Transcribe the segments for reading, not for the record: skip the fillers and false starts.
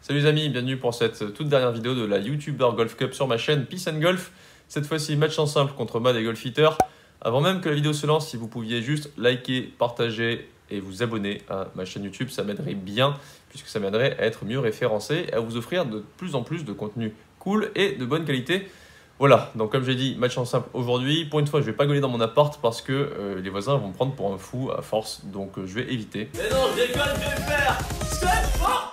Salut les amis, bienvenue pour cette toute dernière vidéo de la YouTuber Golf Cup sur ma chaîne Peace and Golf. Cette fois-ci, match en simple contre Mad et Golfiter. Avant même que la vidéo se lance, si vous pouviez juste liker, partager et vous abonner à ma chaîne YouTube, ça m'aiderait bien, puisque ça m'aiderait à être mieux référencé et à vous offrir de plus en plus de contenu cool et de bonne qualité. Voilà, donc comme j'ai dit, match en simple aujourd'hui. Pour une fois, je vais pas gueuler dans mon appart parce que les voisins vont me prendre pour un fou à force, donc je vais éviter. Mais non, je déconne, je vais faire step for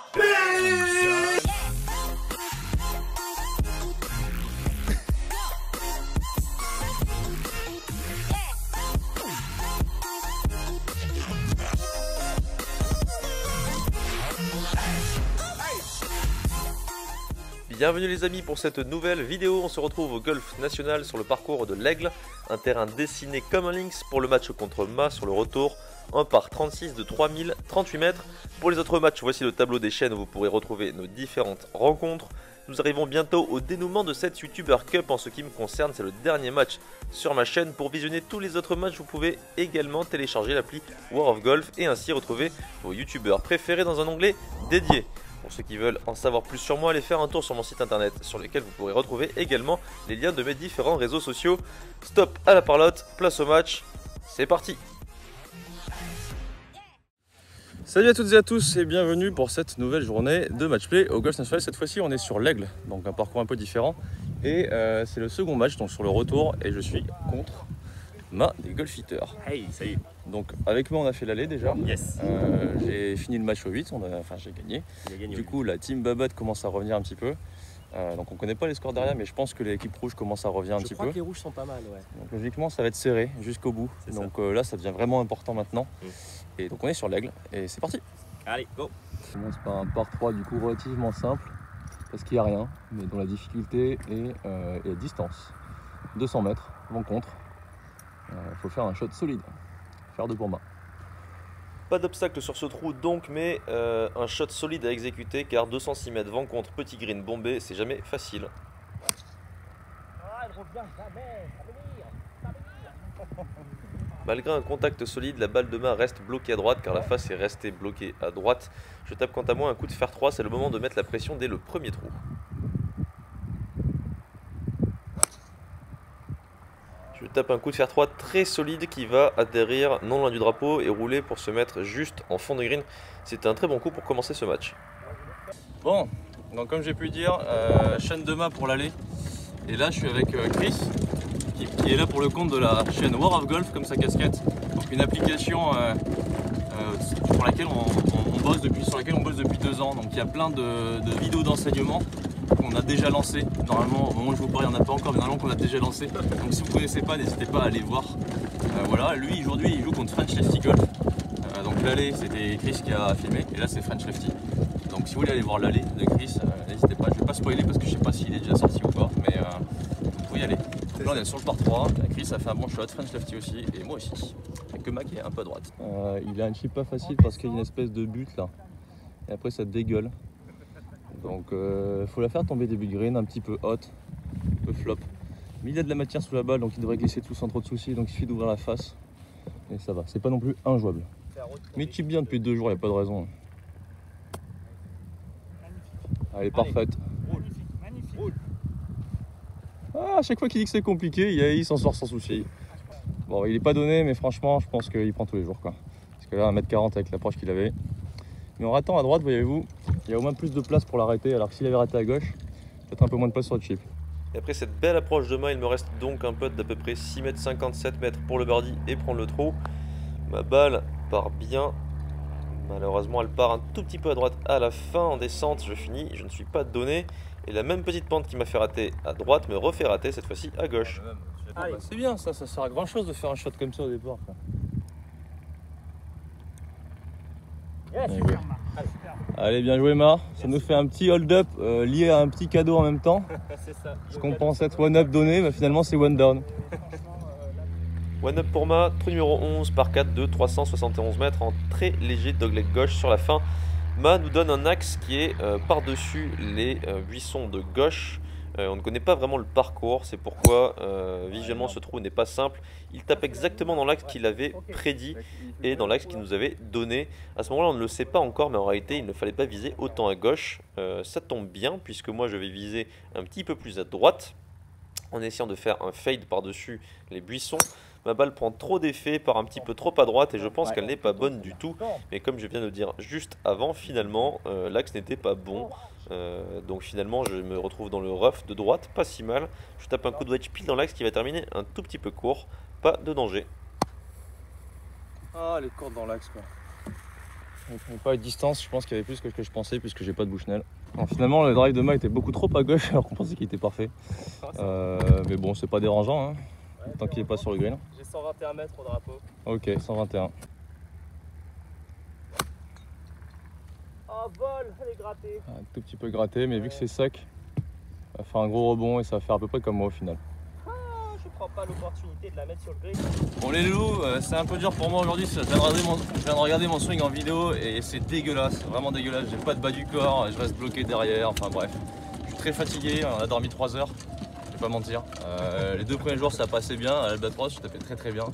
Bienvenue les amis pour cette nouvelle vidéo. On se retrouve au Golf National sur le parcours de l'Aigle, un terrain dessiné comme un lynx pour le match contre Ma sur le retour, un par 36 de 3038 mètres. Pour les autres matchs, voici le tableau des chaînes où vous pourrez retrouver nos différentes rencontres. Nous arrivons bientôt au dénouement de cette YouTuber Cup. En ce qui me concerne, c'est le dernier match sur ma chaîne. Pour visionner tous les autres matchs, vous pouvez également télécharger l'appli War of Golf et ainsi retrouver vos YouTubeurs préférés dans un onglet dédié. Pour ceux qui veulent en savoir plus sur moi, allez faire un tour sur mon site internet sur lequel vous pourrez retrouver également les liens de mes différents réseaux sociaux. Stop à la parlotte, place au match, c'est parti! Salut à toutes et à tous et bienvenue pour cette nouvelle journée de matchplay au Golf National. Cette fois-ci, on est sur l'Aigle, donc un parcours un peu différent. Et c'est le second match, donc sur le retour, et je suis contre Ma des Golfiteurs. Hey, salut. Donc avec moi, on a fait l'aller déjà. Yes. J'ai fini le match au 8, enfin j'ai gagné. Il a gagné. Du coup, la team Babat commence à revenir un petit peu. Donc on connaît pas les scores derrière, mais je pense que l'équipe rouge commence à revenir un petit Je crois peu. que les rouges sont pas mal, ouais. Donc logiquement, ça va être serré jusqu'au bout. C'est Donc là, ça devient vraiment important maintenant. Et donc on est sur l'Aigle et c'est parti. Allez, go. On commence par un par 3 du coup relativement simple parce qu'il n'y a rien, mais dont la difficulté est la distance. 200 mètres, vent contre. Il faut faire un shot solide. Faire de pour Ma. Pas d'obstacle sur ce trou donc, mais un shot solide à exécuter car 206 mètres vent contre, petit green bombé, c'est jamais facile. Malgré un contact solide, la balle de Ma reste bloquée à droite car la face est restée bloquée à droite. Je tape quant à moi un coup de fer 3, c'est le moment de mettre la pression dès le premier trou. Je tape un coup de fer 3 très solide qui va atterrir non loin du drapeau et rouler pour se mettre juste en fond de green. C'est un très bon coup pour commencer ce match. Bon, donc comme j'ai pu dire, chaîne de Ma pour l'aller. Et là, je suis avec Chris, qui est là pour le compte de la chaîne War of Golf, comme sa casquette. Donc une application sur laquelle on bosse depuis 2 ans. Donc il y a plein de vidéos d'enseignement qu'on a déjà lancé. Normalement, au moment où je vous parle, il n'y en a pas encore, mais normalement qu'on a déjà lancé. Donc si vous ne connaissez pas, n'hésitez pas à aller voir. Voilà, lui aujourd'hui il joue contre French Lefty Golf. Donc l'aller, c'était Chris qui a filmé, et là c'est French Lefty. Donc si vous voulez aller voir l'aller de Chris, n'hésitez pas. Je ne vais pas spoiler parce que je ne sais pas s'il est déjà sorti ou pas, mais vous pouvez y aller. Donc là on est sur le par 3, Chris a fait un bon shot, French Lefty aussi, et moi aussi. Et que Ma qui est un peu à droite. Il a un chip pas facile parce qu'il y a une espèce de but là. Et après ça dégueule. Donc faut la faire tomber début de green, un petit peu hot, un peu flop. Mais il y a de la matière sous la balle, donc il devrait glisser tout sans trop de soucis. Donc il suffit d'ouvrir la face. Et ça va, c'est pas non plus injouable. Mais il chip bien depuis 2 jours, il n'y a pas de raison. Elle est parfaite. Ah, à chaque fois qu'il dit que c'est compliqué, il s'en sort sans souci. Bon, il est pas donné, mais franchement, je pense qu'il prend tous les jours, quoi. Parce que là, 1m40 avec l'approche qu'il avait. Mais en ratant à droite, voyez-vous, il y a au moins plus de place pour l'arrêter, alors que s'il avait raté à gauche, peut-être un peu moins de place sur le chip. Et après cette belle approche de Ma, il me reste donc un putt d'à peu près 6 mètres 57 mètres pour le birdie et prendre le trou. Ma balle part bien. Malheureusement, elle part un tout petit peu à droite à la fin. En descente, je finis, je ne suis pas donné. Et la même petite pente qui m'a fait rater à droite me refait rater cette fois-ci à gauche. C'est bien ça sert à grand chose de faire un shot comme ça au départ. Allez, bien joué Ma, ça nous fait un petit hold-up lié à un petit cadeau en même temps. Ce qu'on pense être one-up donné, mais finalement c'est one-down. One-up pour Ma, trou numéro 11 par 4 de 371 mètres en très léger dogleg gauche sur la fin. Ma nous donne un axe qui est par-dessus les buissons de gauche. On ne connaît pas vraiment le parcours, c'est pourquoi visuellement ce trou n'est pas simple. Il tape exactement dans l'axe qu'il avait prédit et dans l'axe qu'il nous avait donné. À ce moment-là, on ne le sait pas encore, mais en réalité, il ne fallait pas viser autant à gauche. Ça tombe bien, puisque moi, je vais viser un petit peu plus à droite, en essayant de faire un fade par-dessus les buissons. Ma balle prend trop d'effet, part un petit peu trop à droite et je pense qu'elle n'est pas bonne du tout. Mais comme je viens de dire juste avant, finalement, l'axe n'était pas bon. Donc finalement, je me retrouve dans le rough de droite, pas si mal. Je tape un coup de wedge pile dans l'axe qui va terminer un tout petit peu court. Pas de danger. Ah, les cordes dans l'axe quoi. Donc, pas à distance, je pense qu'il y avait plus que ce que je pensais puisque j'ai pas de Bushnell. Alors, finalement, le drive de Ma était beaucoup trop à gauche alors qu'on pensait qu'il était parfait. Mais bon, c'est pas dérangeant, hein, tant qu'il est pas sur le green. J'ai 121 mètres au drapeau. Ok, 121. Oh, vol, elle est grattée. Un tout petit peu gratté, mais vu que c'est sec, ça va faire un gros rebond et ça va faire à peu près comme moi au final. Je prends pas l'opportunité de la mettre sur le green. Bon les loups, c'est un peu dur pour moi aujourd'hui, je viens de regarder mon swing en vidéo et c'est dégueulasse, vraiment dégueulasse, j'ai pas de bas du corps, je reste bloqué derrière, enfin bref. Je suis très fatigué, on a dormi 3 heures, je vais pas mentir. Les 2 premiers jours ça passait bien, à l'Albatros je tapais très bien.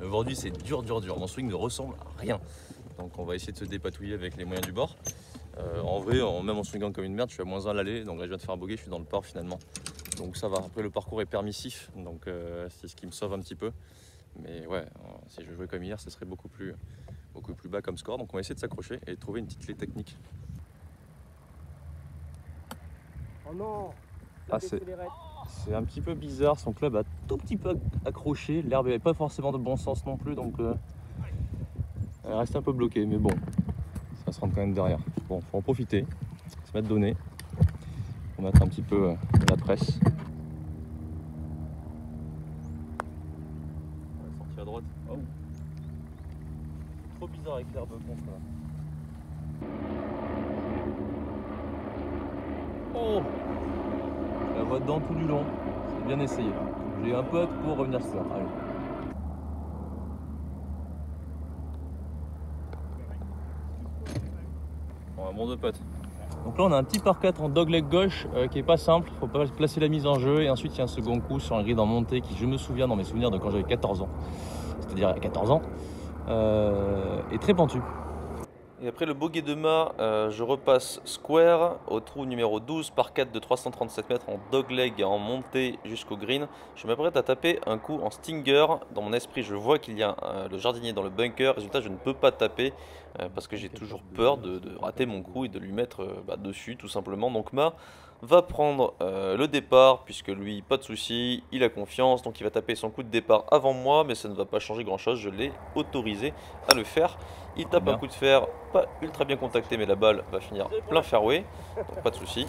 Aujourd'hui c'est dur, mon swing ne ressemble à rien. Donc on va essayer de se dépatouiller avec les moyens du bord. En vrai, même en swingant comme une merde, je suis à -1 à l'aller, donc là je viens de faire un bogey, je suis dans le par finalement. Donc ça va, après le parcours est permissif, donc c'est ce qui me sauve un petit peu. Mais ouais, si je jouais comme hier, ce serait beaucoup plus bas comme score. Donc on va essayer de s'accrocher et de trouver une petite clé technique. Oh non. Ah, c'est un petit peu bizarre, son club a tout petit peu accroché, l'herbe n'avait pas forcément de bon sens non plus, donc elle reste un peu bloquée, mais bon, ça se rentre quand même derrière. Bon, faut en profiter, se mettre donné, faut mettre un petit peu la presse. On va sortir à droite. Oh. Trop bizarre avec l'herbe contre là. Oh, la voie dedans tout du long, c'est bien essayé. J'ai un peu hâte pour revenir sur ça. Allez. Bon, un bon de potes. Donc là on a un petit par 4 en dogleg gauche qui est pas simple, il faut pas placer la mise en jeu et ensuite il y a un second coup sur un grid en montée qui je me souviens dans mes souvenirs de quand j'avais 14 ans, c'est-à-dire il y a 14 ans, est très pentu. Et après le bogey de Ma, je repasse square au trou numéro 12 par 4 de 337 mètres en dogleg en montée jusqu'au green. Je m'apprête à taper un coup en stinger. Dans mon esprit, je vois qu'il y a le jardinier dans le bunker. Résultat, je ne peux pas taper parce que j'ai toujours peur de rater mon coup et de lui mettre dessus tout simplement. Donc Ma va prendre le départ puisque lui, pas de souci, il a confiance. Donc il va taper son coup de départ avant moi, mais ça ne va pas changer grand chose. Je l'ai autorisé à le faire. Il tape un coup de fer, pas ultra bien contacté, mais la balle va finir plein fairway, donc pas de souci.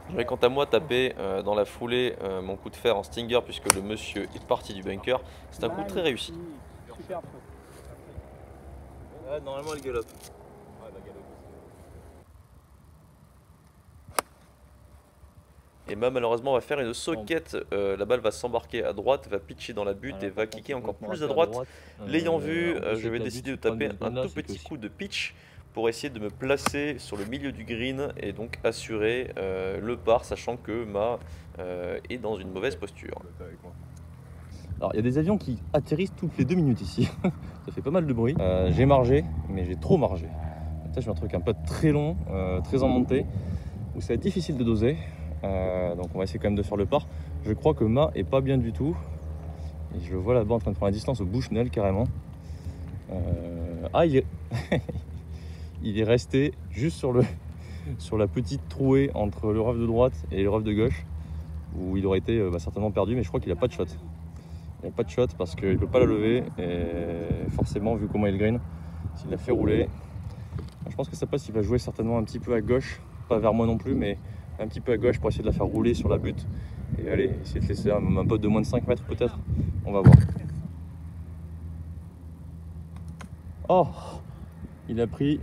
Je vais quant à moi taper dans la foulée mon coup de fer en stinger puisque le monsieur est parti du bunker. C'est un coup très réussi. Super. Ouais, normalement elle galope. Et Ma malheureusement va faire une socket, la balle va s'embarquer à droite, va pitcher dans la butte et va kicker encore plus à droite. L'ayant vu, je vais décider de taper un tout petit coup de pitch pour essayer de me placer sur le milieu du green et donc assurer le par, sachant que Ma est dans une mauvaise posture. Alors il y a des avions qui atterrissent toutes les 2 minutes ici, ça fait pas mal de bruit. J'ai margé, mais j'ai trop margé. Là je fais un truc un peu très long, très en montée, où ça va être difficile de doser. Donc on va essayer quand même de faire le par. Je crois que Ma est pas bien du tout. Et je le vois là-bas en train de prendre la distance au Bushnell carrément. Ah il est... il est resté juste sur la petite trouée entre le rough de droite et le rough de gauche, où il aurait été certainement perdu, mais je crois qu'il n'a pas de shot. Il n'a pas de shot parce qu'il ne peut pas la lever et forcément vu comment il green, s'il la fait rouler, je pense que ça passe, il va jouer certainement un petit peu à gauche, pas vers moi non plus, mais un petit peu à gauche pour essayer de la faire rouler sur la butte et allez, essayer de laisser un pote de moins de 5 mètres peut-être, on va voir. Oh, il a pris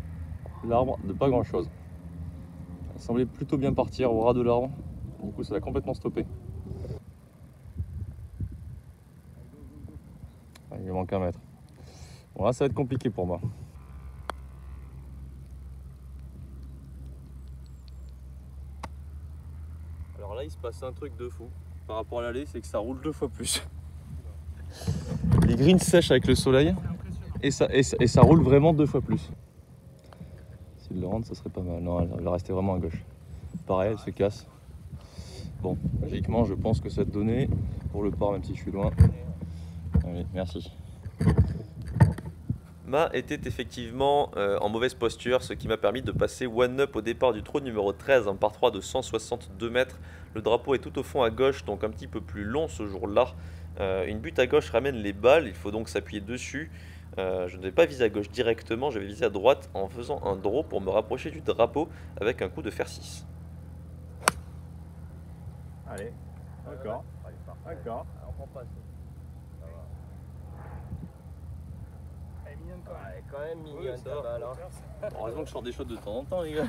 l'arbre de pas grand chose. Il semblait plutôt bien partir au ras de l'arbre, du coup ça l'a complètement stoppé. Il lui manque 1 mètre. Bon là ça va être compliqué pour moi. Alors là il se passe un truc de fou par rapport à l'allée, c'est que ça roule 2 fois plus. Les greens sèchent avec le soleil et ça roule vraiment 2 fois plus. Si le rendre, ça serait pas mal. Non, elle va rester vraiment à gauche. Pareil, elle se casse. Bon, logiquement, je pense que ça te donnait pour le port, même si je suis loin. Allez, merci. Ma était effectivement en mauvaise posture, ce qui m'a permis de passer one-up au départ du trou numéro 13, un par 3 de 162 mètres. Le drapeau est tout au fond à gauche, donc un petit peu plus long ce jour-là. Une butte à gauche ramène les balles, il faut donc s'appuyer dessus. Je ne vais pas viser à gauche directement, je vais viser à droite en faisant un draw pour me rapprocher du drapeau avec un coup de fer 6. Allez, d'accord. D'accord. On prend pas ça. Elle est mignonne quand même. Elle est quand même mignonne Oui, ça ta va. balle. Hein. Heureusement que je sors des shots de temps en temps, les gars.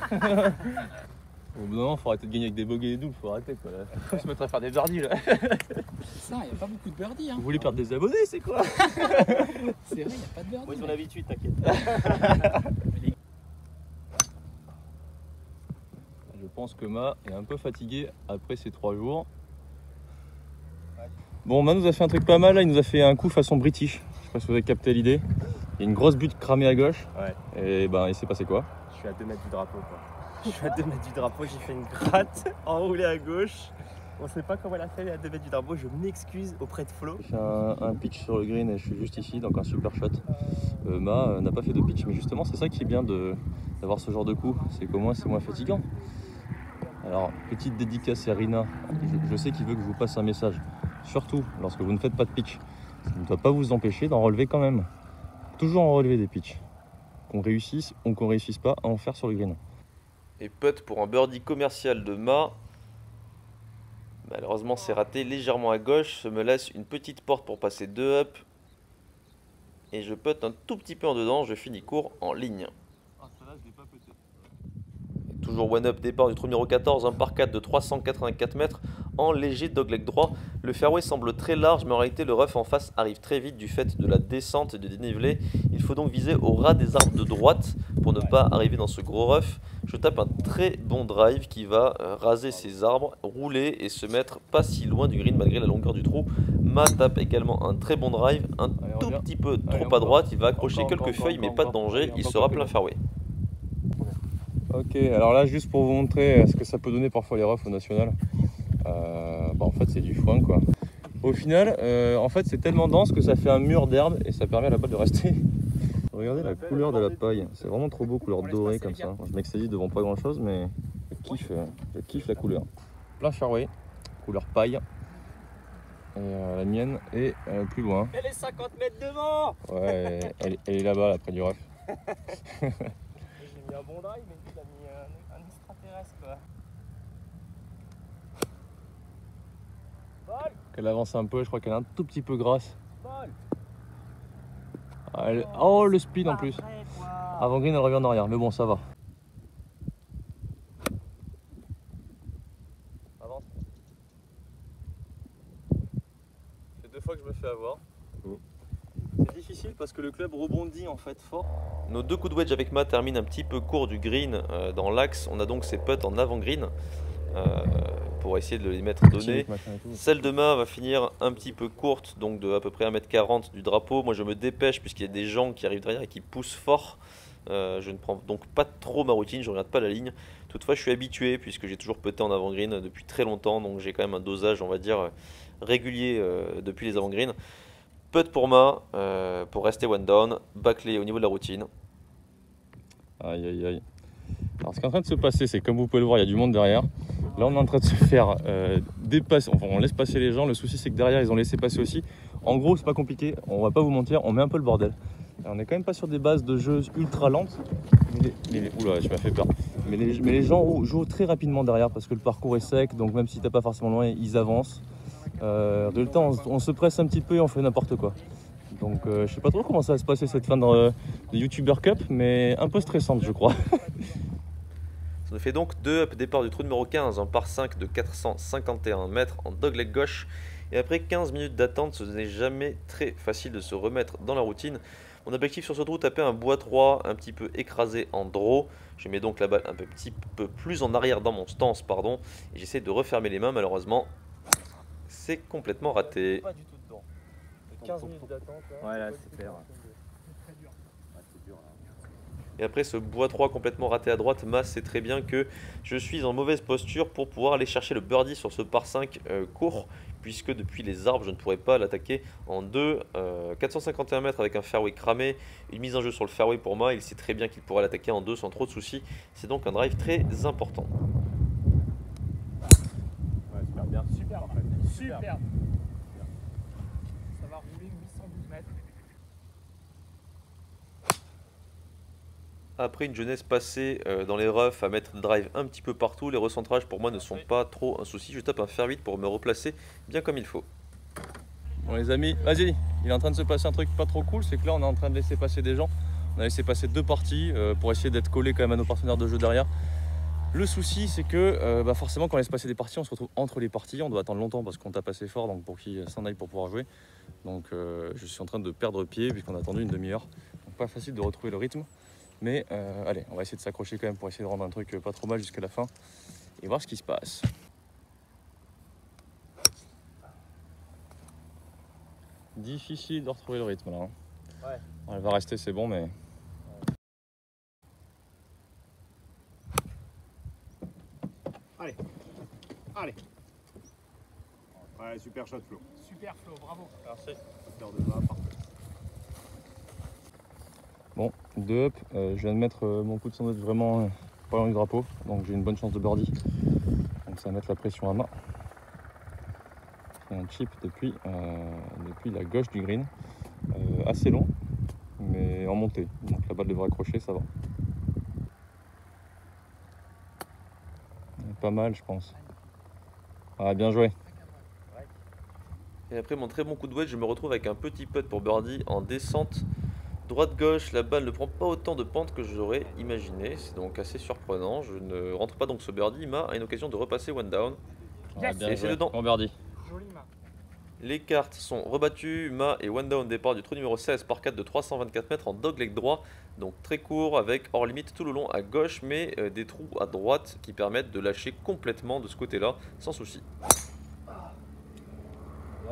Au bout d'un moment, faut arrêter de gagner avec des bogeys et des doubles, faut arrêter quoi. Là. Faut se mettre à faire des birdies là. Ça, il n'y a pas beaucoup de birdies. Hein. Vous voulez perdre des abonnés, c'est quoi? C'est vrai, il n'y a pas de birdies. Moi, ils ont l'habitude, t'inquiète. Je pense que Ma est un peu fatigué après ces 3 jours. Bon, Ma nous a fait un truc pas mal là, il nous a fait un coup façon British. Je sais pas si vous avez capté l'idée. Il y a une grosse butte cramée à gauche. Ouais. Et ben il s'est passé quoi? Je suis à 2 mètres du drapeau, quoi. Je suis à 2 mètres du drapeau, j'ai fait une gratte enroulée à gauche. On sait pas comment elle a fait, elle est à 2 mètres du drapeau. Je m'excuse auprès de Flo. J'ai fait un pitch sur le green et je suis juste ici, donc un super shot. Ma n'a pas fait de pitch, mais justement c'est ça qui est bien d'avoir ce genre de coup, c'est qu'au moins c'est moins fatigant. Alors, petite dédicace à Rina, je sais qu'il veut que je vous passe un message. Surtout lorsque vous ne faites pas de pitch, ça ne doit pas vous empêcher d'en relever quand même. Toujours en relever des pitchs. Qu'on réussisse ou qu'on réussisse pas à en faire sur le green. Et putt pour un birdie commercial de Ma. Malheureusement c'est raté légèrement à gauche, ça me laisse une petite porte pour passer 2 up. Et je putt un tout petit peu en dedans, je finis court en ligne. Toujours one up départ du trou numéro 14, un par 4 de 384 mètres en léger dogleg droit. Le fairway semble très large, mais en réalité le rough en face arrive très vite du fait de la descente et du dénivelé. Il faut donc viser au ras des arbres de droite pour ne pas arriver dans ce gros rough. Je tape un très bon drive qui va raser ces arbres, rouler et se mettre pas si loin du green malgré la longueur du trou. Ma tape également un très bon drive, un tout petit peu trop à droite. Il va accrocher quelques feuilles mais pas de danger, il sera plein fairway. Ok, alors là juste pour vous montrer ce que ça peut donner parfois les roughs au national, en fait c'est du foin quoi. Au final, en fait c'est tellement dense que ça fait un mur d'herbe et ça permet à la balle de rester. Regardez la couleur de la paille, c'est vraiment trop beau, couleur dorée comme ça. Je m'extasie devant pas grand chose mais je kiffe la couleur. Plein fairway, couleur paille. Et la mienne est plus loin. Elle est 50 mètres devant. Ouais, elle est là-bas, là, près du rough. J'ai mis un bon drive, mais lui, il a mis un extraterrestre, quoi. Ball. Qu'elle avance un peu, je crois qu'elle est un tout petit peu grasse. Ball. Oh, le speed en plus. Arrête, quoi. Avant green, elle revient en arrière, mais bon, ça va. Avance. C'est 2 fois que je me fais avoir. C'est difficile parce que le club rebondit en fait fort. Nos 2 coups de wedge avec Ma terminent un petit peu court du green dans l'axe. On a donc ses putts en avant-green pour essayer de les mettre donnés. Celle de Ma va finir un petit peu courte, donc de à peu près 1m40 du drapeau. Moi je me dépêche puisqu'il y a des gens qui arrivent derrière et qui poussent fort. Je ne prends donc pas trop ma routine, je ne regarde pas la ligne. Toutefois je suis habitué puisque j'ai toujours putté en avant-green depuis très longtemps. Donc j'ai quand même un dosage on va dire régulier depuis les avant-green. Putt pour Ma, pour rester one down, bâclé au niveau de la routine. Aïe aïe aïe. Alors ce qui est en train de se passer, c'est comme vous pouvez le voir, il y a du monde derrière. Là on est en train de se faire dépasser, enfin on laisse passer les gens. Le souci c'est que derrière ils ont laissé passer aussi. En gros c'est pas compliqué, on va pas vous mentir, on met un peu le bordel. Et on est quand même pas sur des bases de jeu ultra lentes. Oula, tu m'as fait peur. Mais les gens jouent très rapidement derrière parce que le parcours est sec, donc même si t'es pas forcément loin, ils avancent. Résultat, on se presse un petit peu et on fait n'importe quoi. Donc je sais pas trop comment ça va se passer cette fin de YouTuber Cup, mais un peu stressante je crois. Ça nous fait donc 2 up départ du trou numéro 15, un par 5 de 451 mètres en dogleg gauche. Et après 15 minutes d'attente, ce n'est jamais très facile de se remettre dans la routine. Mon objectif sur ce trou, taper un bois 3 un petit peu écrasé en draw. Je mets donc la balle un petit peu plus en arrière dans mon stance, pardon. Et j'essaie de refermer les mains, malheureusement. C'est complètement raté. Pas du tout dedans. 15 minutes d'attente. Ouais, là, c'est clair. Et après ce bois 3 complètement raté à droite, Mas sait très bien que je suis en mauvaise posture pour pouvoir aller chercher le birdie sur ce par 5 court, puisque depuis les arbres je ne pourrais pas l'attaquer en 2. 451 mètres avec un fairway cramé, une mise en jeu sur le fairway pour moi, il sait très bien qu'il pourra l'attaquer en 2 sans trop de soucis. C'est donc un drive très important. Ouais, super bien. Super, en fait. Super. Ça va rouler 812 mètres. Après une jeunesse passée dans les roughs à mettre le drive un petit peu partout, les recentrages pour moi ne sont pas trop un souci. Je tape un fair 8 pour me replacer bien comme il faut. Bon les amis, vas-y, il est en train de se passer un truc pas trop cool, c'est que là on est en train de laisser passer des gens. On a laissé passer 2 parties pour essayer d'être collé quand même à nos partenaires de jeu derrière. Le souci c'est que forcément quand on laisse passer des parties, on se retrouve entre les parties, on doit attendre longtemps parce qu'on tape assez fort donc pour qu'ils s'en aillent pour pouvoir jouer. Donc je suis en train de perdre pied puisqu'on a attendu une demi-heure. Donc pas facile de retrouver le rythme. Mais allez, on va essayer de s'accrocher quand même pour essayer de rendre un truc pas trop mal jusqu'à la fin et voir ce qui se passe. Difficile de retrouver le rythme là. Hein. Ouais. Bon, elle va rester, c'est bon, mais. Allez. Allez. Ouais, super shot, Flo. Super Flo, bravo. Merci. Hauteur de bas, parfait. Bon, 2 up, je viens de mettre mon coup de sandwich vraiment pas loin du drapeau, donc j'ai une bonne chance de birdie. Donc ça va mettre la pression à main. J'ai un chip depuis la gauche du green, assez long, mais en montée, donc la balle devrait accrocher, ça va. Pas mal, je pense. Ah, bien joué. Et après mon très bon coup de wedge, je me retrouve avec un petit putt pour birdie en descente. Droite-gauche, la balle ne prend pas autant de pente que j'aurais imaginé, c'est donc assez surprenant. Je ne rentre pas donc ce birdie, Ma a une occasion de repasser one down. Ah, bien Et c'est joué. dedans. Bon birdie. Jolie main. Les cartes sont rebattues, Ma et one down départ du trou numéro 16 par 4 de 324 mètres en dogleg droit, donc très court avec hors limite tout le long à gauche, mais des trous à droite qui permettent de lâcher complètement de ce côté-là sans souci. Là,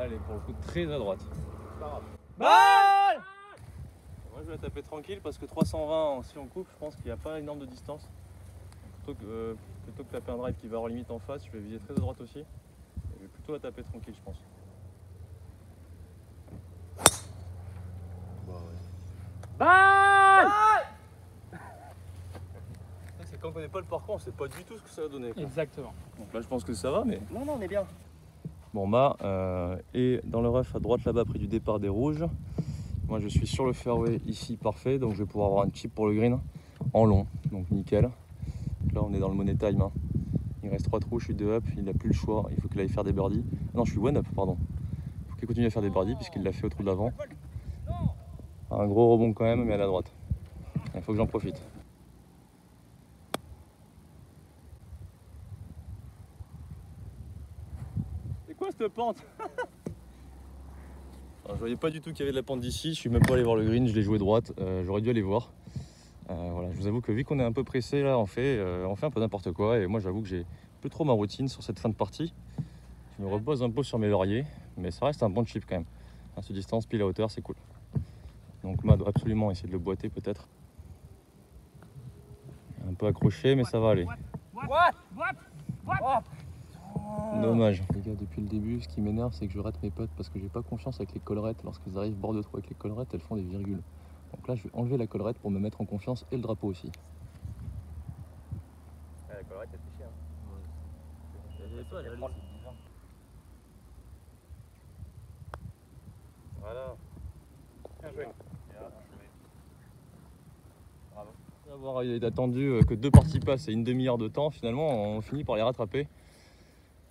elle est pour le coup très à droite. Balle! Moi je vais la taper tranquille parce que 320 si on coupe, je pense qu'il n'y a pas énorme de distance. Plutôt que taper un drive qui va hors limite en face, je vais viser très à droite aussi. Et je vais plutôt la taper tranquille je pense. Balle! C'est quand on connaît pas le parcours, on sait pas du tout ce que ça va donner. Quoi. Exactement. Donc là je pense que ça va mais. Non, on est bien. Bon Ma est dans le rough à droite là-bas près du départ des rouges. Moi je suis sur le fairway ici parfait, donc je vais pouvoir avoir un chip pour le green en long, donc nickel. Donc là on est dans le money time. Hein. Il reste 3 trous, je suis 2 up, il n'a plus le choix, il faut qu'il aille faire des birdies. Ah non je suis 1 up pardon. Il faut qu'il continue à faire des birdies puisqu'il l'a fait au trou de l'avant. Un gros rebond quand même mais à la droite. Il faut que j'en profite. C'est quoi cette pente? Alors, je voyais pas du tout qu'il y avait de la pente d'ici, je suis même pas allé voir le green, je l'ai joué droite, j'aurais dû aller voir. Voilà, je vous avoue que vu qu'on est un peu pressé là, on fait un peu n'importe quoi et moi j'avoue que j'ai un peu trop ma routine sur cette fin de partie. Je me repose un peu sur mes lauriers, mais ça reste un bon chip quand même. À cette distance, pile à hauteur, c'est cool. Donc Ma doit absolument essayer de le boiter peut-être. Un peu accroché, mais ça va aller. Dommage. Les gars, depuis le début, ce qui m'énerve, c'est que je rate mes putts parce que j'ai pas confiance avec les collerettes. Lorsqu'ils arrivent bord de trou avec les collerettes, elles font des virgules. Donc là, je vais enlever la collerette pour me mettre en confiance et le drapeau aussi. La collerette, elle fait chier. Voilà. Bien joué. Bravo. Avoir attendu que 2 parties passent et une demi-heure de temps, finalement, on finit par les rattraper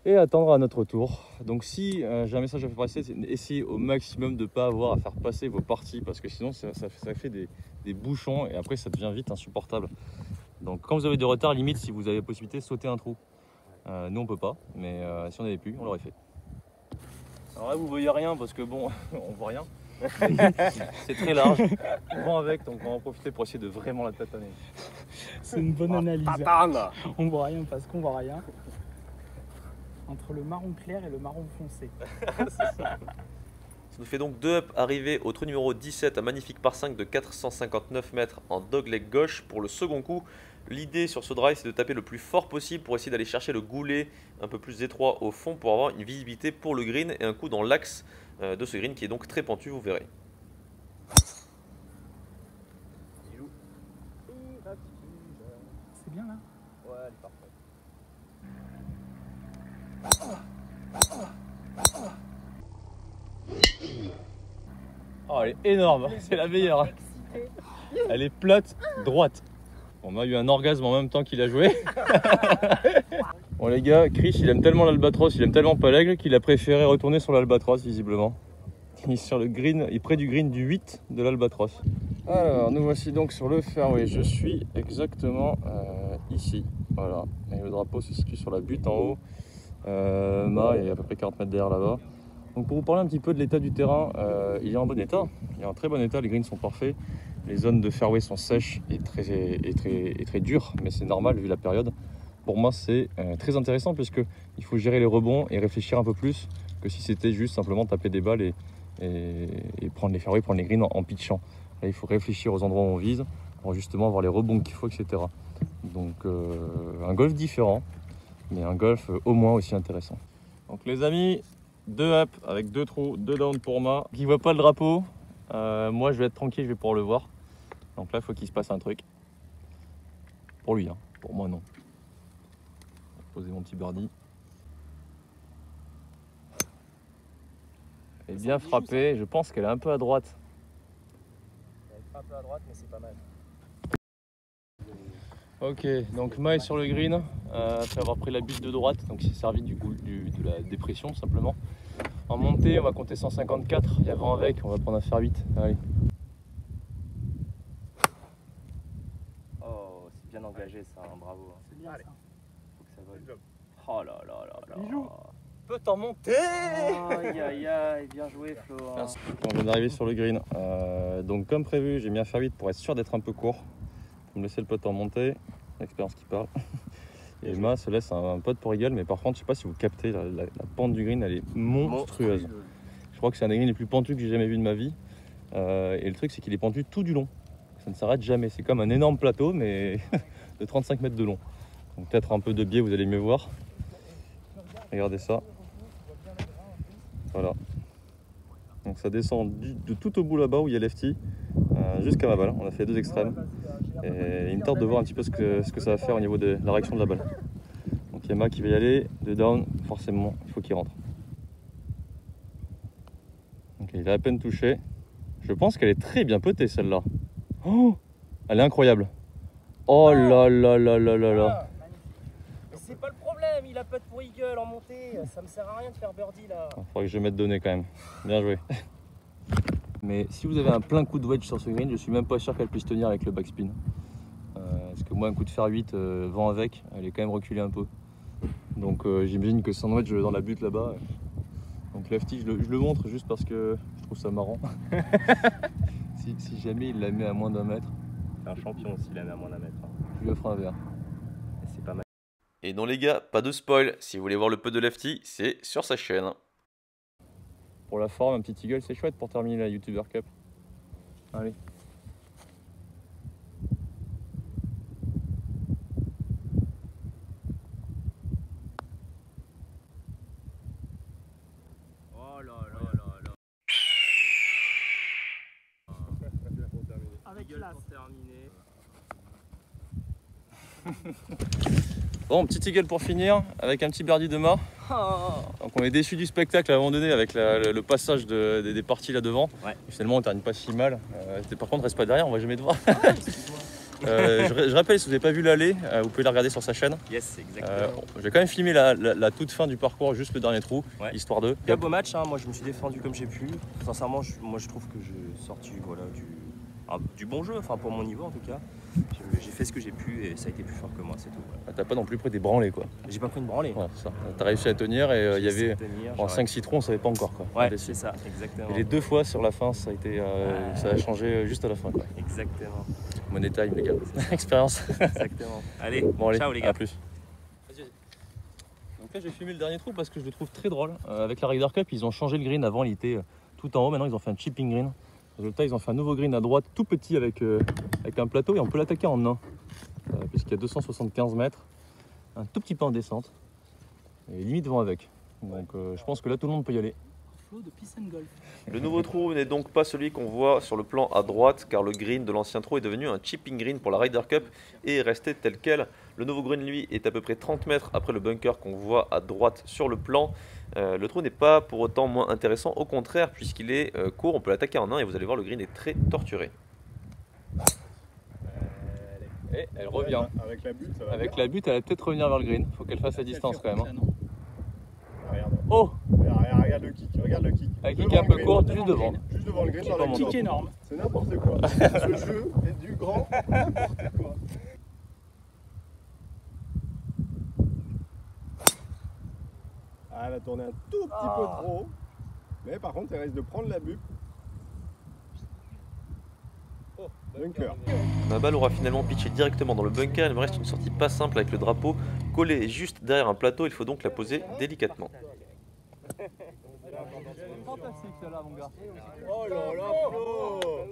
et attendre à notre tour. Donc si j'ai un message à faire passer, c'est d'essayer au maximum de ne pas avoir à faire passer vos parties parce que sinon ça fait des bouchons et après ça devient vite insupportable. Donc quand vous avez du retard, limite si vous avez la possibilité, sauter un trou. Nous on peut pas, mais si on avait pu, on l'aurait fait. Alors là vous voyez rien parce que bon, on voit rien. C'est très large. Vent avec, donc on va en profiter pour essayer de vraiment la tataner. C'est une bonne analyse. Tatane. On voit rien parce qu'on voit rien. Entre le marron clair et le marron foncé. Ça nous fait donc 2 up arrivés au trou numéro 17, un magnifique par 5 de 459 mètres en dogleg gauche pour le second coup. L'idée sur ce drive, c'est de taper le plus fort possible pour essayer d'aller chercher le goulet un peu plus étroit au fond pour avoir une visibilité pour le green et un coup dans l'axe de ce green qui est donc très pentu, vous verrez. C'est bien là. Ouais, elle est parfaite. Oh, elle est énorme, c'est la meilleure. Elle est plate, droite. On a eu un orgasme en même temps qu'il a joué. Bon les gars, Chris il aime tellement l'albatros, il aime tellement pas l'aigle qu'il a préféré retourner sur l'albatros visiblement. Il est sur le green, il est près du green du 8 de l'albatros. Alors nous voici donc sur le fairway, je suis exactement ici. Voilà, et le drapeau se situe sur la butte en haut. Ma est à peu près 40 mètres derrière là-bas. Donc pour vous parler un petit peu de l'état du terrain, il est en bon état, il est en très bon état, les greens sont parfaits. Les zones de fairway sont sèches et très dures, mais c'est normal vu la période. Pour moi, c'est très intéressant puisque il faut gérer les rebonds et réfléchir un peu plus que si c'était juste simplement taper des balles et prendre les fairways, prendre les greens en pitchant. Là, il faut réfléchir aux endroits où on vise pour justement avoir les rebonds qu'il faut, etc. Donc un golf différent, mais un golf au moins aussi intéressant. Donc les amis, 2 up avec 2 trous, 2 down pour Ma. Qui voit pas le drapeau, moi je vais être tranquille, je vais pouvoir le voir. Donc là il faut qu'il se passe un truc. Pour lui, hein. Pour moi non. Je vais poser mon petit birdie. Elle est bien frappée, je pense qu'elle est un peu à droite. Elle est un peu à droite, mais c'est pas mal. Ok, donc Ma est sur le green, après avoir pris la butte de droite, donc il s'est servi de la dépression simplement. En montée, on va compter 154, il y a vent avec, on va prendre un fer 8. Allez. Oh, c'est bien engagé ça, hein, bravo. C'est bien ça. Faut que ça vole. Oh là là là là. Bijou. Peut en monter. Aïe aïe aïe, bien joué Flo. Hein. Merci. On vient d'arriver sur le green, donc comme prévu, j'ai mis un fer 8 pour être sûr d'être un peu court. Vous me laissez le pote en montée, l'expérience qui parle. Et Ma se laisse un pote pour égal, mais par contre, je sais pas si vous captez, la pente du green, elle est monstrueuse. Je crois que c'est un des greens les plus pentus que j'ai jamais vu de ma vie. Et le truc, c'est qu'il est pentu tout du long. Ça ne s'arrête jamais. C'est comme un énorme plateau, mais de 35 mètres de long. Donc peut-être un peu de biais, vous allez mieux voir. Regardez ça. Voilà. Donc ça descend de tout au bout là-bas où il y a lefty jusqu'à ma balle. On a fait les deux extrêmes. Et il me tente de voir un petit peu ce que ça va faire au niveau de la réaction de la balle. Donc il y a Ma qui va y aller, de down, forcément, il faut qu'il rentre. Donc il est à peine touché. Je pense qu'elle est très bien potée celle-là. Oh, elle est incroyable. Oh là là là là là là. Mais c'est pas le problème, il a pas de pour eagle en montée. Ça me sert à rien de faire birdie là. Il faudrait que je mette donné quand même. Bien joué. Mais si vous avez un plein coup de wedge sur ce green, je suis même pas sûr qu'elle puisse tenir avec le backspin. Parce que moi, un coup de fer 8, vent avec, elle est quand même reculée un peu. Donc j'imagine que sans wedge dans la butte là-bas. Donc lefty, je le montre juste parce que je trouve ça marrant. si jamais il la met à moins d'1 mètre, C'est un champion s'il la met à moins d'un mètre. Hein. je lui offre un verre. Et c'est pas mal. Et non les gars, pas de spoil, si vous voulez voir le putt de Lefty, c'est sur sa chaîne. Pour la forme, un petit eagle, c'est chouette pour terminer la YouTuber Cup. Allez. Oh là là là là. Avec Eagle classe. pour terminer. Bon, petit eagle pour finir, avec un petit birdie de Ma. Donc on est déçu du spectacle à un moment donné avec le passage des parties là devant. Ouais. Et finalement on termine pas si mal. Par contre reste pas derrière, on va jamais te voir. Je rappelle, si vous n'avez pas vu l'allée, vous pouvez la regarder sur sa chaîne. Yes, exactement. J'ai quand même filmé la toute fin du parcours, juste le dernier trou, Ouais. histoire de. Bien beau match, hein. Moi je me suis défendu comme j'ai pu. Sincèrement, moi je trouve que j'ai sorti voilà, du bon jeu, enfin pour mon niveau en tout cas. J'ai fait ce que j'ai pu et ça a été plus fort que moi, c'est tout. Ah, t'as pas non plus pris des branlées quoi. J'ai pas pris une branlée. Ouais, c'est ça. T'as réussi à tenir et il y avait en 5 citrons, on savait pas encore quoi. Ouais, c'est ça, exactement. Et les 2 fois sur la fin, ça a été, ça a changé juste à la fin quoi. Exactement. Money time les gars. Expérience. Exactement. Allez, Bon, allez, ciao les gars. à plus. Donc là j'ai filmé le dernier trou parce que je le trouve très drôle. Avec la Ryder Cup, ils ont changé le green. Avant il était tout en haut, maintenant ils ont fait un chipping green. Résultat, ils ont fait un nouveau green à droite tout petit avec un plateau et on peut l'attaquer en un. Puisqu'il y a 275 mètres, un tout petit peu en descente et limite vent avec. Donc je pense que là tout le monde peut y aller. Flow de Peace and Golf. Le nouveau trou n'est donc pas celui qu'on voit sur le plan à droite, car le green de l'ancien trou est devenu un chipping green pour la Ryder Cup et est resté tel quel. Le nouveau green, lui, est à peu près 30 mètres après le bunker qu'on voit à droite sur le plan. Le trou n'est pas pour autant moins intéressant, au contraire, puisqu'il est court, on peut l'attaquer en un et vous allez voir, le green est très torturé. Et elle revient. Avec la butte, ça va. Avec la butte, elle va peut-être revenir vers le green. Faut qu'elle fasse la distance quand même. Hein. Regarde. Oh, Regarde le kick, regarde le kick. un kick Devant un le peu green. court, juste devant. Juste devant le green, dans Pas la mon Kick butte. énorme. C'est n'importe quoi. Ce jeu est du grand n'importe quoi. Ah, elle a tourné un tout petit peu trop. Mais par contre, elle risque de prendre la butte. Bunker. Ma balle aura finalement pitché directement dans le bunker. Il me reste une sortie pas simple avec le drapeau collé juste derrière un plateau. Il faut donc la poser délicatement. Fantastique celle-là mon gars. Oh là là, Flo.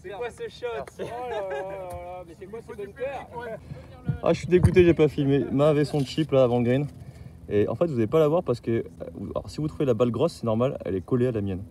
C'est quoi ce shot? Oh là là, mais c'est quoi ce bunker? Ah je suis dégoûté, j'ai pas filmé. Ma avait son chip là avant le green. Et en fait vous n'allez pas la voir parce que alors, si vous trouvez la balle grosse c'est normal, elle est collée à la mienne.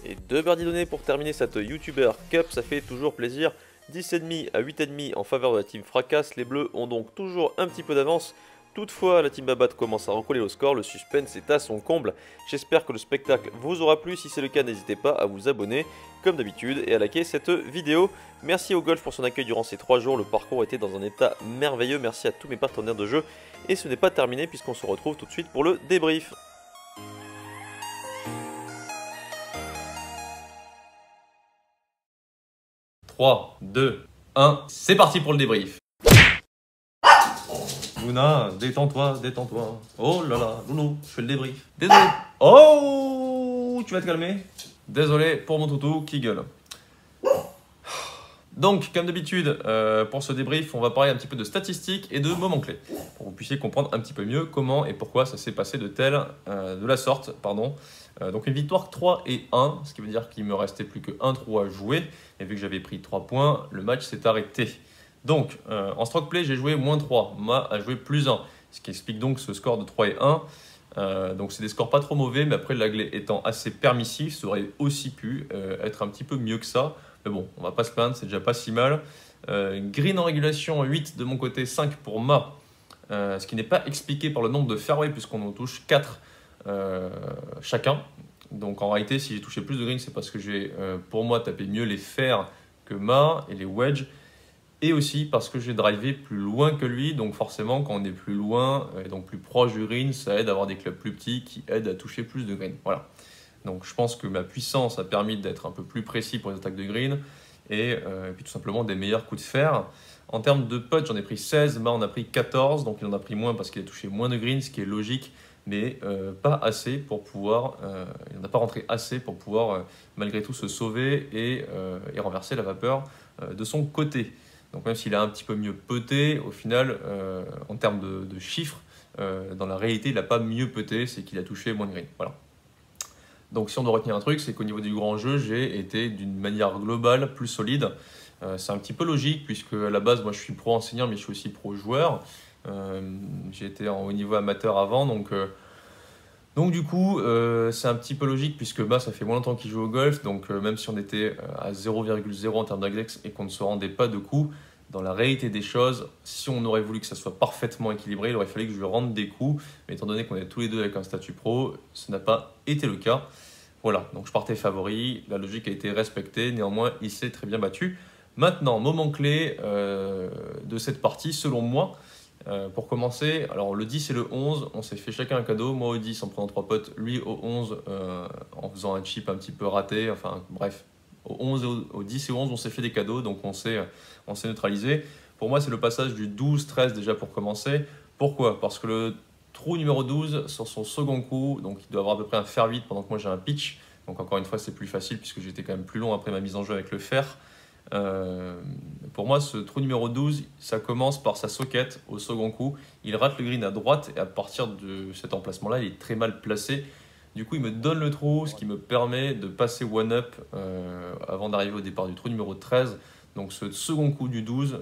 Et 2 birdies données pour terminer cette YouTuber Cup, ça fait toujours plaisir. 10,5 à 8,5 en faveur de la team Fracasse. Les Bleus ont donc toujours un petit peu d'avance. Toutefois, la team Babat commence à recoller le score, le suspense est à son comble. J'espère que le spectacle vous aura plu. Si c'est le cas, n'hésitez pas à vous abonner comme d'habitude et à liker cette vidéo. Merci au golf pour son accueil durant ces 3 jours. Le parcours était dans un état merveilleux. Merci à tous mes partenaires de jeu. Et ce n'est pas terminé puisqu'on se retrouve tout de suite pour le débrief. 3, 2, 1, c'est parti pour le débrief. Luna, détends-toi, détends-toi. Oh là là, Loulou, je fais le débrief. Désolé. Oh, tu vas te calmer. Désolé pour mon toutou qui gueule. Donc, comme d'habitude, pour ce débrief, on va parler un petit peu de statistiques et de moments clés. Pour que vous puissiez comprendre un petit peu mieux comment et pourquoi ça s'est passé de la sorte. Donc une victoire 3 et 1, ce qui veut dire qu'il me restait plus que 1 trou à jouer. Et vu que j'avais pris 3 points, le match s'est arrêté. Donc, en stroke play, j'ai joué moins 3. Ma a joué plus 1. Ce qui explique donc ce score de 3 et 1. Donc c'est des scores pas trop mauvais, mais après l'Aglé étant assez permissif, ça aurait aussi pu être un petit peu mieux que ça. Mais bon, on va pas se plaindre, c'est déjà pas si mal. Green en régulation 8 de mon côté, 5 pour Ma. Ce qui n'est pas expliqué par le nombre de fairway puisqu'on en touche 4 chacun. Donc en réalité, si j'ai touché plus de green, c'est parce que j'ai pour moi tapé mieux les fers que Ma et les wedges. Et aussi parce que j'ai drivé plus loin que lui. Donc forcément, quand on est plus loin et donc plus proche du green, ça aide à avoir des clubs plus petits qui aident à toucher plus de green. Voilà. Donc je pense que ma puissance a permis d'être un peu plus précis pour les attaques de green et puis tout simplement des meilleurs coups de fer. En termes de putts, j'en ai pris 16, Ma en a pris 14, donc il en a pris moins parce qu'il a touché moins de green, ce qui est logique, mais pas assez pour pouvoir, il n'en a pas rentré assez pour pouvoir malgré tout se sauver et renverser la vapeur de son côté. Donc même s'il a un petit peu mieux putté, au final, en termes de chiffres, dans la réalité, il n'a pas mieux putté, c'est qu'il a touché moins de green. Voilà. Donc si on doit retenir un truc, c'est qu'au niveau du grand jeu, j'ai été d'une manière globale plus solide. C'est un petit peu logique puisque à la base, moi je suis pro enseignant mais je suis aussi pro joueur. J'ai été en haut niveau amateur avant, donc du coup c'est un petit peu logique puisque bah, ça fait moins longtemps qu'il joue au golf. Donc même si on était à 0,0 en termes d'index et qu'on ne se rendait pas de coups, dans la réalité des choses, si on aurait voulu que ça soit parfaitement équilibré, il aurait fallu que je lui rende des coups. Mais étant donné qu'on est tous les deux avec un statut pro, ce n'a pas été le cas. Voilà, donc je partais favori, la logique a été respectée, néanmoins il s'est très bien battu. Maintenant, moment clé de cette partie, selon moi, pour commencer, alors le 10 et le 11, on s'est fait chacun un cadeau, moi au 10 en prenant 3 potes, lui au 11 en faisant un chip un petit peu raté, enfin bref, au 11 et au 10 et au 11, on s'est fait des cadeaux, donc on s'est neutralisé. Pour moi, c'est le passage du 12-13 déjà pour commencer. Pourquoi? Parce que le trou numéro 12, sur son second coup, donc il doit avoir à peu près un fer 8 pendant que moi j'ai un pitch. Donc encore une fois, c'est plus facile puisque j'étais quand même plus long après ma mise en jeu avec le fer. Pour moi, ce trou numéro 12, ça commence par sa socket au second coup. Il rate le green à droite et à partir de cet emplacement-là, il est très mal placé. Du coup, il me donne le trou, ce qui me permet de passer one-up avant d'arriver au départ du trou numéro 13. Donc ce second coup du 12,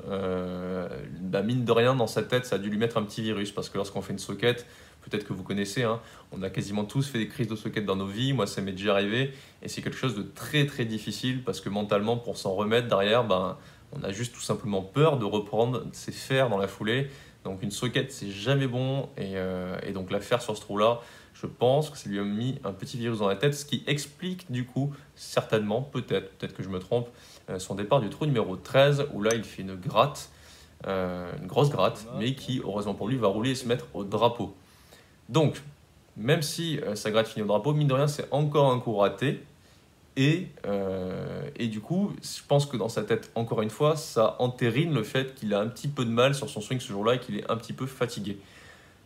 mine de rien, dans sa tête, ça a dû lui mettre un petit virus. Parce que lorsqu'on fait une socket, peut-être que vous connaissez, hein, on a quasiment tous fait des crises de socket dans nos vies. Moi, ça m'est déjà arrivé. Et c'est quelque chose de très très difficile parce que mentalement, pour s'en remettre derrière, on a juste tout simplement peur de reprendre ses fers dans la foulée. Donc une socket, c'est jamais bon. Et donc la faire sur ce trou-là, je pense que ça lui a mis un petit virus dans la tête, ce qui explique du coup, certainement, peut-être que je me trompe, son départ du trou numéro 13, où là il fait une gratte, une grosse gratte, mais qui, heureusement pour lui, va rouler et se mettre au drapeau. Donc, même si sa gratte finit au drapeau, mine de rien, c'est encore un coup raté. Et du coup, je pense que dans sa tête, encore une fois, ça entérine le fait qu'il a un petit peu de mal sur son swing ce jour-là et qu'il est un petit peu fatigué.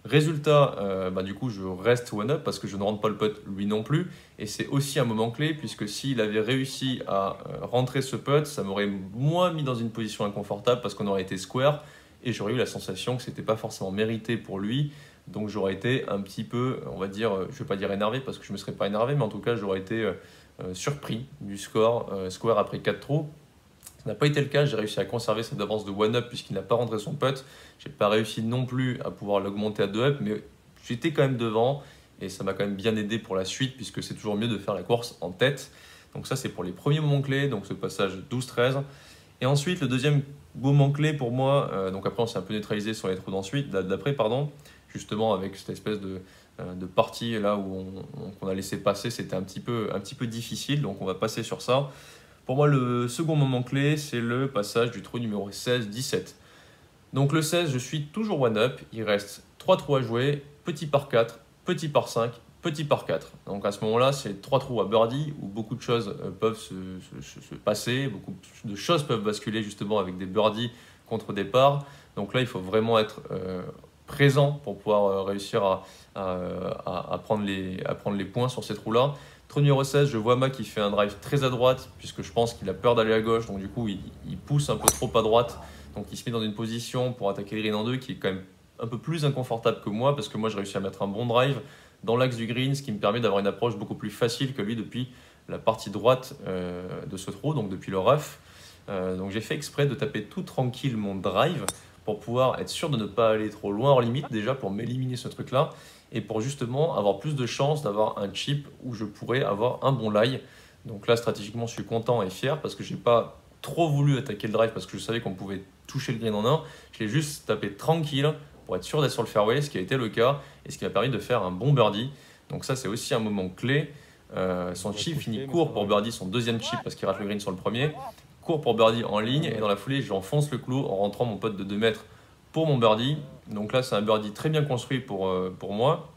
Résultat, du coup, je reste one-up parce que je ne rentre pas le putt, lui non plus. Et c'est aussi un moment clé, puisque s'il avait réussi à rentrer ce putt, ça m'aurait moins mis dans une position inconfortable parce qu'on aurait été square et j'aurais eu la sensation que ce n'était pas forcément mérité pour lui. Donc j'aurais été un petit peu, on va dire, je ne vais pas dire énervé parce que je ne me serais pas énervé, mais en tout cas, j'aurais été surpris du score après 4 trous. Ça n'a pas été le cas, j'ai réussi à conserver cette avance de one-up puisqu'il n'a pas rentré son putt. Je n'ai pas réussi non plus à pouvoir l'augmenter à 2-up, mais j'étais quand même devant et ça m'a quand même bien aidé pour la suite puisque c'est toujours mieux de faire la course en tête. Donc ça, c'est pour les premiers moments clés, donc ce passage 12-13. Et ensuite, le deuxième moment clé pour moi, donc après on s'est un peu neutralisé sur les trous d'après, justement avec cette espèce de partie là où on a laissé passer, c'était un petit peu difficile, donc on va passer sur ça. Pour moi, le second moment clé, c'est le passage du trou numéro 16-17. Donc le 16, je suis toujours one-up. Il reste 3 trous à jouer. Petit par 4, petit par 5, petit par 4. Donc à ce moment-là, c'est 3 trous à birdie où beaucoup de choses peuvent se passer. Beaucoup de choses peuvent basculer justement avec des birdies contre des pars. Donc là, il faut vraiment être présent pour pouvoir réussir à prendre les points sur ces trous-là. Trou numéro 16, je vois Ma qui fait un drive très à droite puisque je pense qu'il a peur d'aller à gauche, donc du coup il pousse un peu trop à droite, donc il se met dans une position pour attaquer le green en 2 qui est quand même un peu plus inconfortable que moi parce que moi j'ai réussi à mettre un bon drive dans l'axe du green, ce qui me permet d'avoir une approche beaucoup plus facile que lui depuis la partie droite de ce trou, donc depuis le rough. Donc j'ai fait exprès de taper tout tranquille mon drive pour pouvoir être sûr de ne pas aller trop loin hors limite déjà pour m'éliminer ce truc là et pour justement avoir plus de chances d'avoir un chip où je pourrais avoir un bon lie. Donc là stratégiquement je suis content et fier parce que j'ai pas trop voulu attaquer le drive parce que je savais qu'on pouvait toucher le green en 1. Je l'ai juste tapé tranquille pour être sûr d'être sur le fairway, ce qui a été le cas et ce qui m'a permis de faire un bon birdie. Donc ça c'est aussi un moment clé. Son chip finit court pour birdie, son deuxième chip parce qu'il rate le green sur le premier. Court pour birdie en ligne et dans la foulée j'enfonce le clou en rentrant mon putt de 2 mètres pour mon birdie. Donc là c'est un birdie très bien construit pour moi,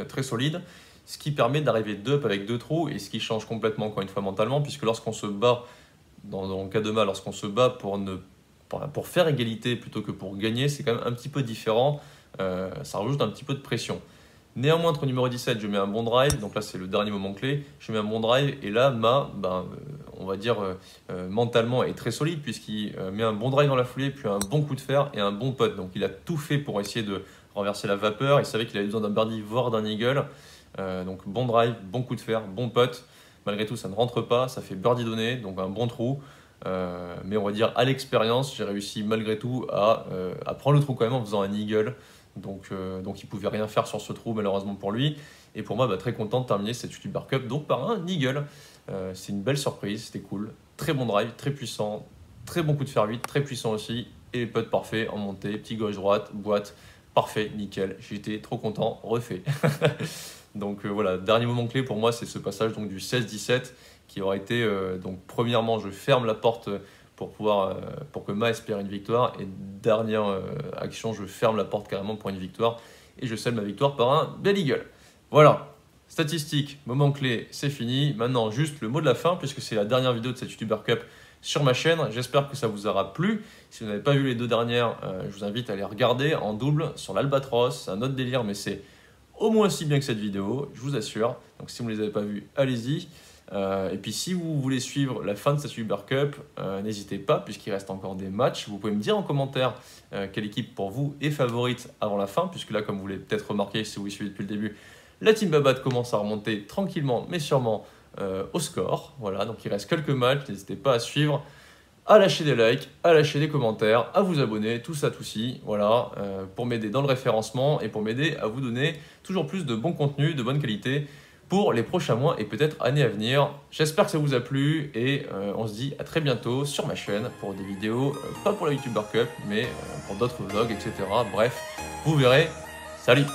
très solide, ce qui permet d'arriver d'up avec 2 trous et ce qui change complètement encore une fois mentalement puisque lorsqu'on se bat, dans le cas de Ma, lorsqu'on se bat pour faire égalité plutôt que pour gagner, c'est quand même un petit peu différent, ça rajoute un petit peu de pression. Néanmoins, trou numéro 17, je mets un bon drive, donc là c'est le dernier moment clé, je mets un bon drive et là Ma, on va dire mentalement est très solide puisqu'il met un bon drive dans la foulée, puis un bon coup de fer et un bon putt. Donc il a tout fait pour essayer de renverser la vapeur, il savait qu'il avait besoin d'un birdie voire d'un eagle, donc bon drive, bon coup de fer, bon putt. Malgré tout ça ne rentre pas, ça fait birdie donné, donc un bon trou. Mais on va dire à l'expérience, j'ai réussi malgré tout à prendre le trou quand même en faisant un eagle. Donc il ne pouvait rien faire sur ce trou malheureusement pour lui. Et pour moi, très content de terminer cette YouTube Bar Cup donc par un eagle. C'est une belle surprise, c'était cool. Très bon drive, très puissant, très bon coup de fer 8, très puissant aussi. Et putt parfait en montée, petit gauche-droite, boîte, parfait, nickel. J'étais trop content, refait. Donc voilà, dernier moment clé pour moi, c'est ce passage donc, du 16-17 qui aura été, donc premièrement, je ferme la porte pour que Ma espère une victoire et dernière action, je ferme la porte carrément pour une victoire et je scelle ma victoire par un bel eagle. Voilà, Statistiques, moment clé, c'est fini. Maintenant, juste le mot de la fin, puisque c'est la dernière vidéo de cette YouTuber Cup sur ma chaîne. J'espère que ça vous aura plu. Si vous n'avez pas vu les 2 dernières, je vous invite à les regarder en double sur l'Albatros. C'est un autre délire, mais c'est au moins aussi bien que cette vidéo, je vous assure. Donc si vous ne les avez pas vues, allez-y. Et puis si vous voulez suivre la fin de cette YouTuber Cup, n'hésitez pas, puisqu'il reste encore des matchs. Vous pouvez me dire en commentaire quelle équipe pour vous est favorite avant la fin, puisque là, comme vous l'avez peut-être remarqué si vous y suivez depuis le début, la Team Babat commence à remonter tranquillement mais sûrement au score. Voilà, donc il reste quelques matchs, n'hésitez pas à suivre, à lâcher des likes, à lâcher des commentaires, à vous abonner, tout ça, tout ci, voilà, pour m'aider dans le référencement et pour m'aider à vous donner toujours plus de bon contenu, de bonne qualité pour les prochains mois et peut-être années à venir. J'espère que ça vous a plu et on se dit à très bientôt sur ma chaîne pour des vidéos, pas pour la YouTuber Cup, mais pour d'autres vlogs, etc. Bref, vous verrez. Salut!